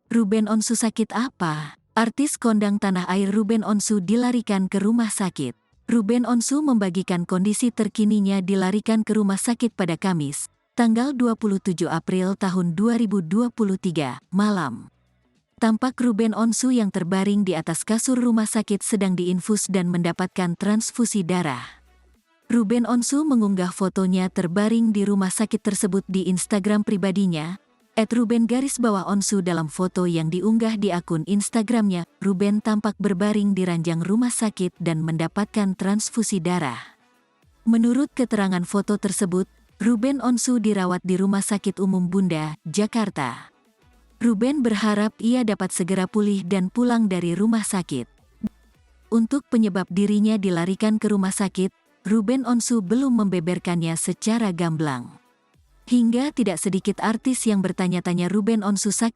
Ruben Onsu sakit apa? Artis kondang tanah air Ruben Onsu dilarikan ke rumah sakit. Ruben Onsu membagikan kondisi terkininya dilarikan ke rumah sakit pada Kamis, tanggal 27 April tahun 2023, malam. Tampak Ruben Onsu yang terbaring di atas kasur rumah sakit sedang diinfus dan mendapatkan transfusi darah. Ruben Onsu mengunggah fotonya terbaring di rumah sakit tersebut di Instagram pribadinya, @Ruben_Onsu. Dalam foto yang diunggah di akun Instagramnya, Ruben tampak berbaring di ranjang rumah sakit dan mendapatkan transfusi darah. Menurut keterangan foto tersebut, Ruben Onsu dirawat di Rumah Sakit Umum Bunda, Jakarta. Ruben berharap ia dapat segera pulih dan pulang dari rumah sakit. Untuk penyebab dirinya dilarikan ke rumah sakit, Ruben Onsu belum membeberkannya secara gamblang. Hingga tidak sedikit artis yang bertanya-tanya Ruben Onsu sakit